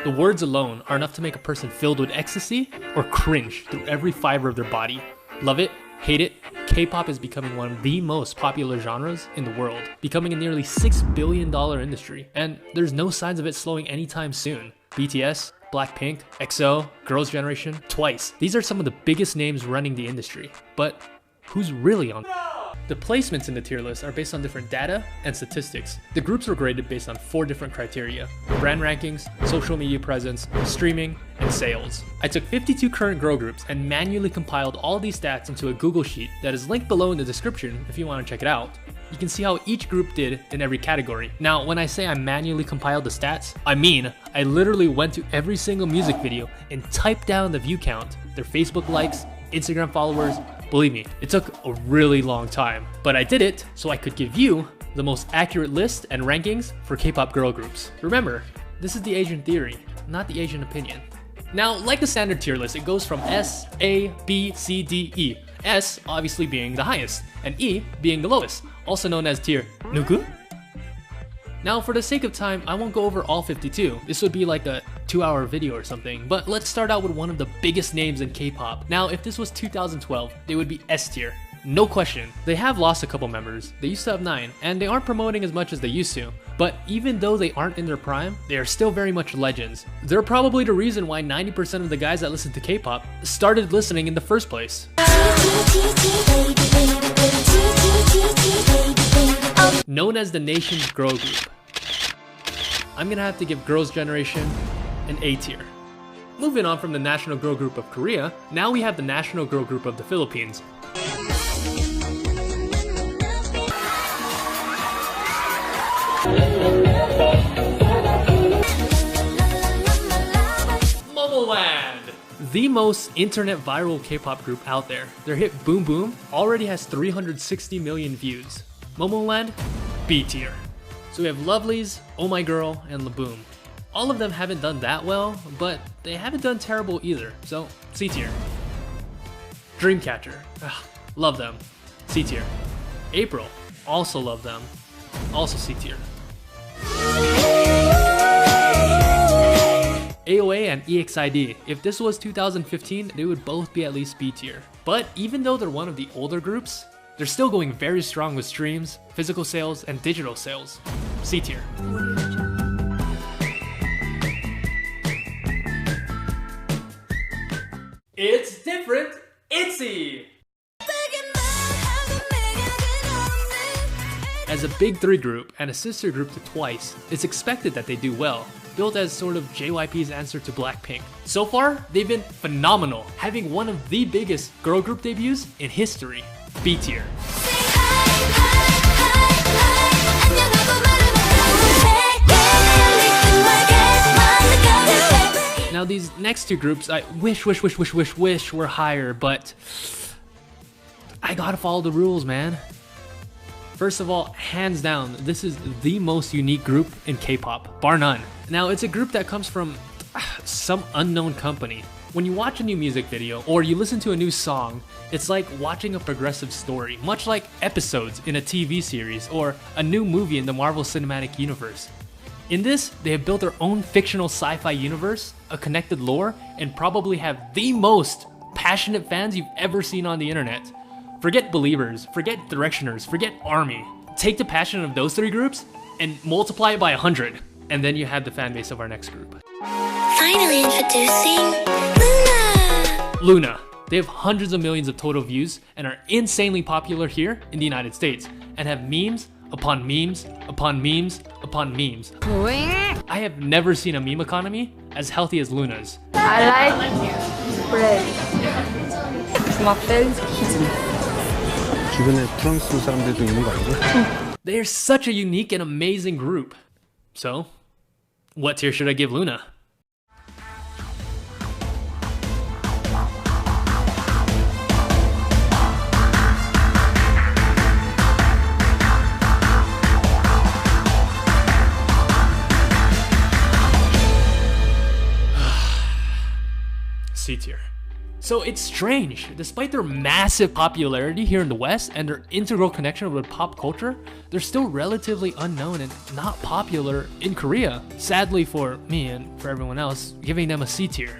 The words alone are enough to make a person filled with ecstasy or cringe through every fiber of their body. Love it, hate it, K-pop is becoming one of the most popular genres in the world, becoming a nearly $6 billion industry, and there's no signs of it slowing anytime soon. BTS, Blackpink, EXO, Girls' Generation, Twice. These are some of the biggest names running the industry. But who's really on? The placements in the tier list are based on different data and statistics. The groups were graded based on 4 different criteria: brand rankings, social media presence, streaming, and sales. I took 52 current girl groups and manually compiled all these stats into a Google Sheet that is linked below in the description if you want to check it out. You can see how each group did in every category. Now, when I say I manually compiled the stats, I mean I literally went to every single music video and typed down the view count, their Facebook likes, Instagram followers. Believe me, it took a really long time, but I did it so I could give you the most accurate list and rankings for K-pop girl groups. Remember, this is the Asian theory, not the Asian opinion. Now, like the standard tier list, it goes from S, A, B, C, D, E. S obviously being the highest, and E being the lowest, also known as tier 누구? Now, for the sake of time, I won't go over all 52. This would be like a 2-hour video or something, but let's start out with one of the biggest names in K-pop. Now, if this was 2012, they would be S tier. No question. They have lost a couple members. They used to have 9, and they aren't promoting as much as they used to. But even though they aren't in their prime, they are still very much legends. They're probably the reason why 90% of the guys that listen to K-pop started listening in the first place. Known as the nation's girl group, I'm gonna have to give Girls' Generation an A tier. Moving on from the national girl group of Korea, now we have the national girl group of the Philippines. Momoland! The most internet viral K-pop group out there. Their hit Boom Boom already has 360 million views. Momoland, B tier. So we have Lovelyz, Oh My Girl, and Laboom. All of them haven't done that well, but they haven't done terrible either, so C tier. Dreamcatcher, love them, C tier. April, also love them, also C tier. AOA and EXID, if this was 2015, they would both be at least B tier. But even though they're one of the older groups, they're still going very strong with streams, physical sales, and digital sales. C tier. It's different, ITZY! As a big 3 group and a sister group to Twice, it's expected that they do well, built as sort of JYP's answer to Blackpink. So far, they've been phenomenal, having one of the biggest girl group debuts in history. B tier. Now these next 2 groups, I wish were higher, but I gotta follow the rules, man. First of all, hands down, this is the most unique group in K-pop, bar none. Now, it's a group that comes from some unknown company. When you watch a new music video or you listen to a new song, it's like watching a progressive story, much like episodes in a TV series or a new movie in the Marvel Cinematic Universe. In this, they have built their own fictional sci-fi universe, a connected lore, and probably have the most passionate fans you've ever seen on the internet. Forget Believers, forget Directioners, forget ARMY. Take the passion of those 3 groups and multiply it by 100, and then you have the fan base of our next group. Finally introducing Luna! Luna. They have hundreds of millions of total views and are insanely popular here in the United States, and have memes upon memes upon memes upon memes. I have never seen a meme economy as healthy as Luna's. I like bread. It's my favorite kitchen. 주변에 프랑스 사람들도 있는 거 아니고? They're such a unique and amazing group. So, what tier should I give Luna? C tier. So it's strange, despite their massive popularity here in the West and their integral connection with pop culture, they're still relatively unknown and not popular in Korea. Sadly for me and for everyone else, giving them a C tier.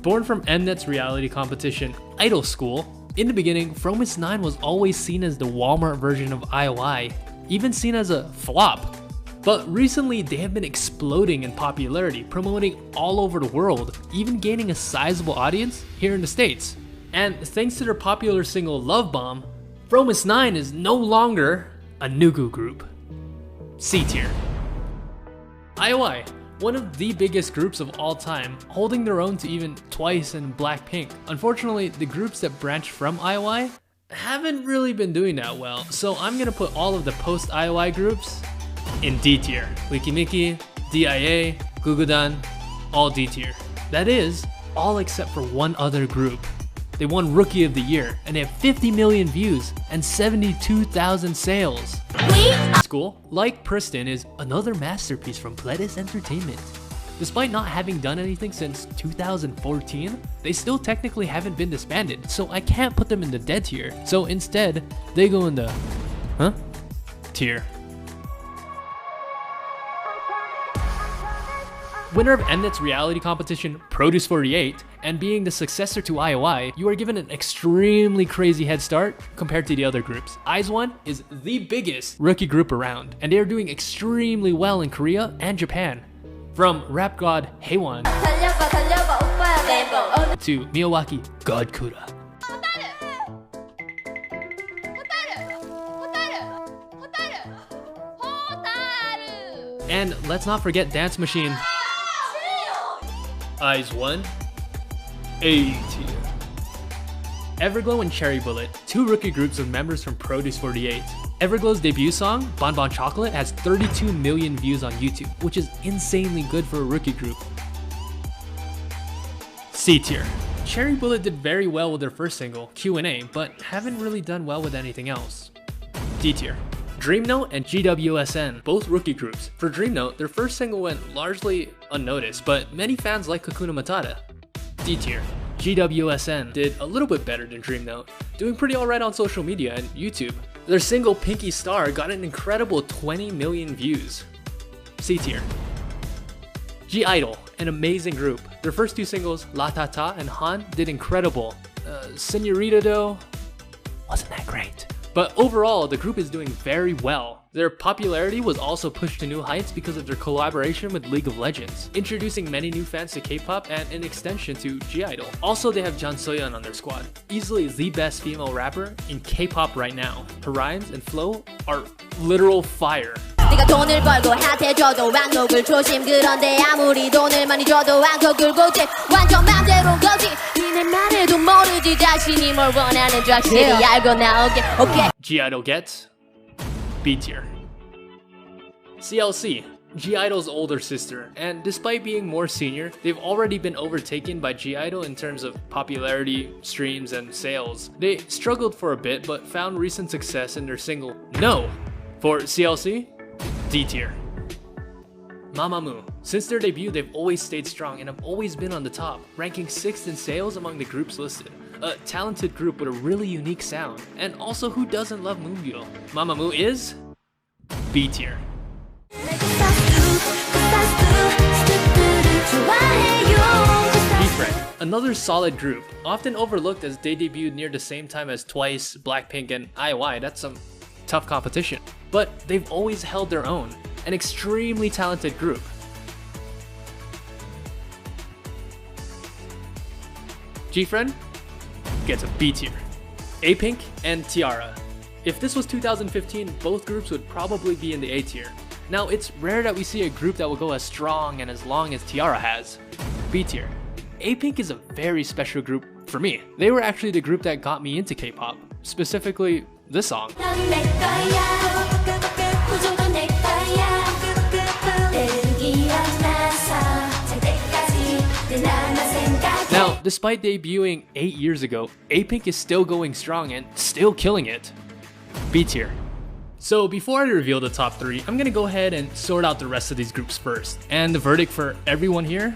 Born from Mnet's reality competition, Idol School, in the beginning, Fromis9 was always seen as the Walmart version of IOI, even seen as a flop. But recently, they have been exploding in popularity, promoting all over the world, even gaining a sizable audience here in the States. And thanks to their popular single Love Bomb, Fromis9 is no longer a Nugu group. C tier. IOI, one of the biggest groups of all time, holding their own to even Twice and Blackpink. Unfortunately, the groups that branched from IOI haven't really been doing that well, so I'm gonna put all of the post-IOI groups in D tier. Wikimiki, DIA, Gugudan, all D tier. That is, all except for one other group. They won Rookie of the Year, and they have 50 million views and 72,000 sales. School, like Pristin, is another masterpiece from Pledis Entertainment. Despite not having done anything since 2014, they still technically haven't been disbanded, so I can't put them in the dead tier. So instead, they go in the tier. Winner of Mnet's reality competition, Produce 48, and being the successor to IOI, you are given an extremely crazy head start compared to the other groups. IZ*ONE is the biggest rookie group around, and they are doing extremely well in Korea and Japan. From rap god Haewon to Miyawaki God Kura. And let's not forget Dance Machine. IZ*ONE, A tier. Everglow and Cherry Bullet, two rookie groups of members from Produce 48. Everglow's debut song, Bon Bon Chocolate, has 32 million views on YouTube, which is insanely good for a rookie group. C tier. Cherry Bullet did very well with their first single, Q&A, but haven't really done well with anything else. D tier. Dreamnote and GWSN, both rookie groups. For Dreamnote, their first single went largely unnoticed, but many fans like Kakuna Matata. D tier. GWSN did a little bit better than Dreamnote, doing pretty alright on social media and YouTube. Their single Pinky Star got an incredible 20 million views. C tier. G-Idol, an amazing group. Their first two singles, La Ta Ta and Han, did incredible. Senorita though, wasn't that great. But overall, the group is doing very well. Their popularity was also pushed to new heights because of their collaboration with League of Legends, introducing many new fans to K-pop and an extension to G-Idol. Also, they have Jang Soyeon on their squad, easily the best female rapper in K-pop right now. Her rhymes and flow are literal fire. 네가 돈을 벌고 핫해져도 왕곡을 조심 그런데 아무리 돈을 많이 줘도 왕곡을 고집 완전 맘대로인 거지 니네 말해도 모르지 자신이 뭘 원하는 줄 확실히 알고 나오게 오케이 G-Idol gets B tier. CLC, G-Idol's older sister, and despite being more senior, they've already been overtaken by G-Idol in terms of popularity, streams, and sales. They struggled for a bit but found recent success in their single No. For CLC, D tier. Mamamoo. Since their debut, they've always stayed strong and have always been on the top, ranking 6th in sales among the groups listed. A talented group with a really unique sound, and also who doesn't love Moonbyul? Mamamoo is B tier. Friend, another solid group, often overlooked as they debuted near the same time as Twice, Blackpink, and IOI. That's some tough competition. But they've always held their own, an extremely talented group. G-Friend gets a B tier. A-Pink and Tiara. If this was 2015, both groups would probably be in the A tier. Now, it's rare that we see a group that will go as strong and as long as Tiara has. B tier. A-Pink is a very special group for me. They were actually the group that got me into K-pop, specifically this song. Now, despite debuting 8 years ago, A-Pink is still going strong and still killing it. B tier. So before I reveal the top 3, I'm gonna go ahead and sort out the rest of these groups first. And the verdict for everyone here?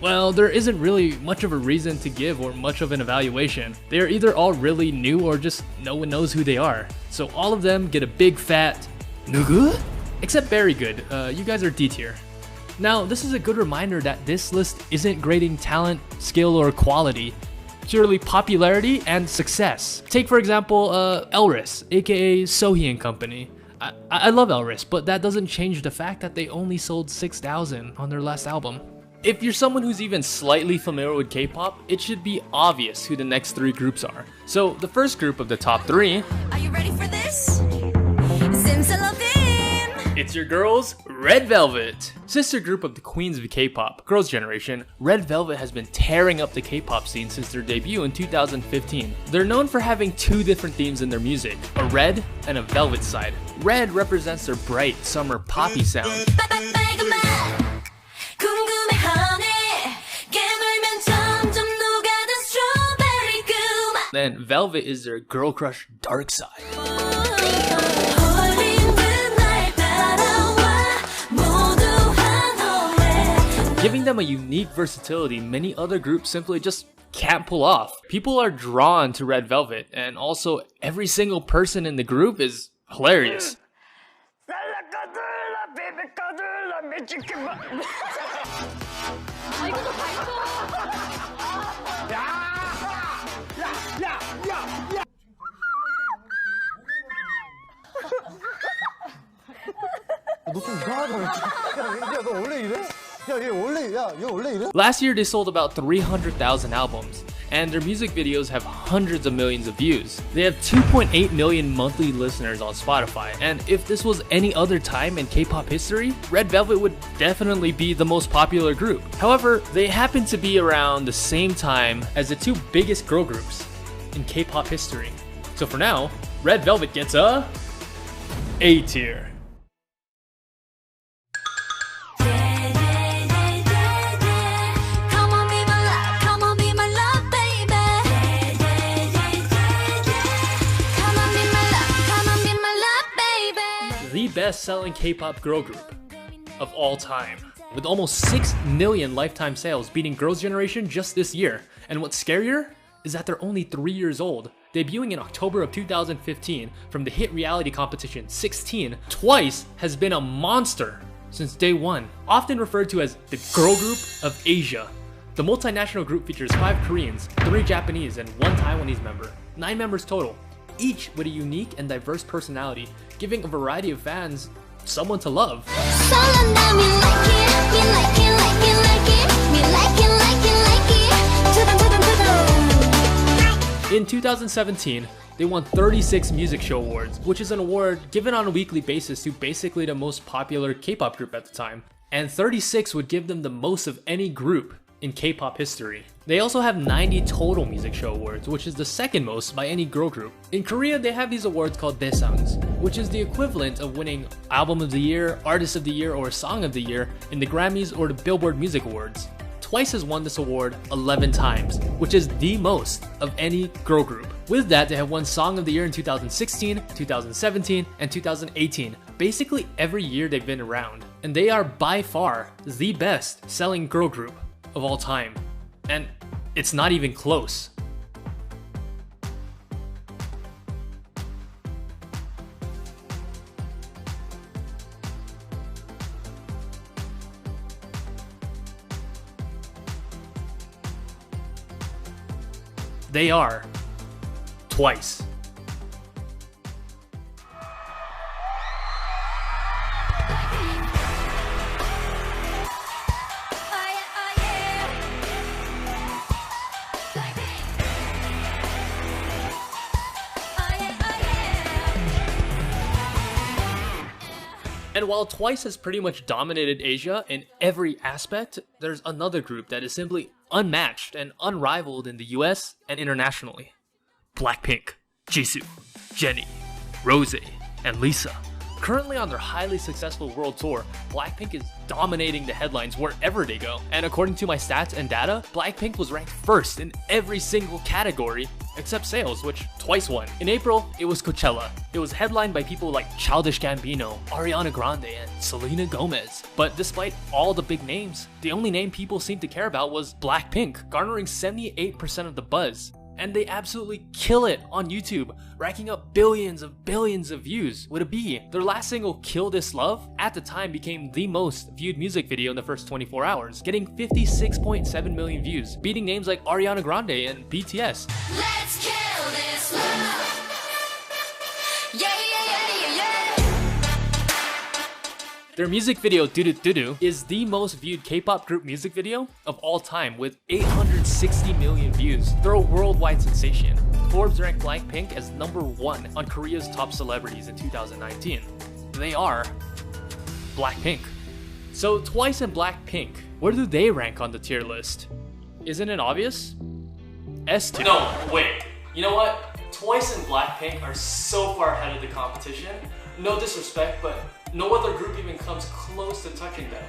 Well, there isn't really much of a reason to give or much of an evaluation. They are either all really new or just no one knows who they are. So all of them get a big fat nugu? Except Very Good, you guys are D tier. Now, this is a good reminder that this list isn't grading talent, skill, or quality, purely popularity and success. Take for example, Elris, aka Sohee and Company. I love Elris, but that doesn't change the fact that they only sold 6,000 on their last album. If you're someone who's even slightly familiar with K-pop, it should be obvious who the next 3 groups are. So the first group of the top 3... Are you ready for this? It's your girls, Red Velvet! Sister group of the queens of K-pop, Girls' Generation, Red Velvet has been tearing up the K-pop scene since their debut in 2015. They're known for having 2 different themes in their music, a red and a velvet side. Red represents their bright, summer, poppy sound. Then Velvet is their girl crush dark side. Giving them a unique versatility many other groups simply just can't pull off. People are drawn to Red Velvet, and also every single person in the group is hilarious. Last year they sold about 300,000 albums, and their music videos have hundreds of millions of views. They have 2.8 million monthly listeners on Spotify, and if this was any other time in K-pop history, Red Velvet would definitely be the most popular group. However, they happen to be around the same time as the 2 biggest girl groups in K-pop history. So for now, Red Velvet gets a A tier. The best-selling K-pop girl group of all time, with almost 6 million lifetime sales, beating Girls' Generation just this year. And what's scarier is that they're only 3 years old. Debuting in October of 2015 from the hit reality competition 16, Twice has been a monster since day one. Often referred to as the girl group of Asia, the multinational group features 5 Koreans, 3 Japanese, and 1 Taiwanese member. 9 members total, each with a unique and diverse personality, giving a variety of fans someone to love. In 2017, they won 36 Music Show Awards, which is an award given on a weekly basis to basically the most popular K-pop group at the time, and 36 would give them the most of any group in K-pop history. They also have 90 total Music Show Awards, which is the second most by any girl group. In Korea, they have these awards called Daesangs, which is the equivalent of winning Album of the Year, Artist of the Year, or Song of the Year in the Grammys or the Billboard Music Awards. Twice has won this award 11 times, which is the most of any girl group. With that, they have won Song of the Year in 2016, 2017, and 2018. Basically every year they've been around. And they are by far the best selling girl group of all time. And it's not even close. They are Twice. And while Twice has pretty much dominated Asia in every aspect, there's another group that is simply unmatched and unrivaled in the US and internationally. Blackpink, Jisoo, Jennie, Rose, and Lisa. Currently on their highly successful world tour, Blackpink is dominating the headlines wherever they go. And according to my stats and data, Blackpink was ranked first in every single category except sales, which Twice won. In April, it was Coachella. It was headlined by people like Childish Gambino, Ariana Grande, and Selena Gomez. But despite all the big names, the only name people seemed to care about was Blackpink, garnering 78% of the buzz. And they absolutely kill it on YouTube, racking up billions of views with a B. Their last single, Kill This Love, at the time became the most viewed music video in the first 24 hours, getting 56.7 million views, beating names like Ariana Grande and BTS. Let's kill this love. Yeah, yeah, yeah, yeah, yeah. Their music video, Doo Doo Doo Doo, is the most viewed K-pop group music video of all time with 860 million views. They're a worldwide sensation. Forbes ranked Blackpink as #1 on Korea's top celebrities in 2019. They are Blackpink. So Twice and Blackpink, where do they rank on the tier list? Isn't it obvious? S2. No, wait. You know what? Twice and Blackpink are so far ahead of the competition. No disrespect, but no other group even comes close to touching them.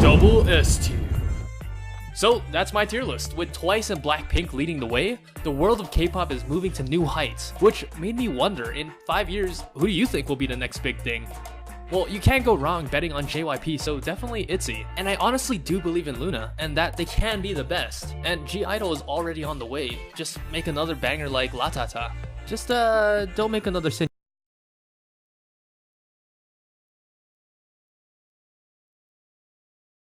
Double S tier. So that's my tier list. With Twice and Blackpink leading the way, the world of K-pop is moving to new heights, which made me wonder, in 5 years, who do you think will be the next big thing? Well, you can't go wrong betting on JYP, so definitely ITZY. And I honestly do believe in Luna, and that they can be the best. And G-Idol is already on the way. Just make another banger like La Ta Ta. Just don't make another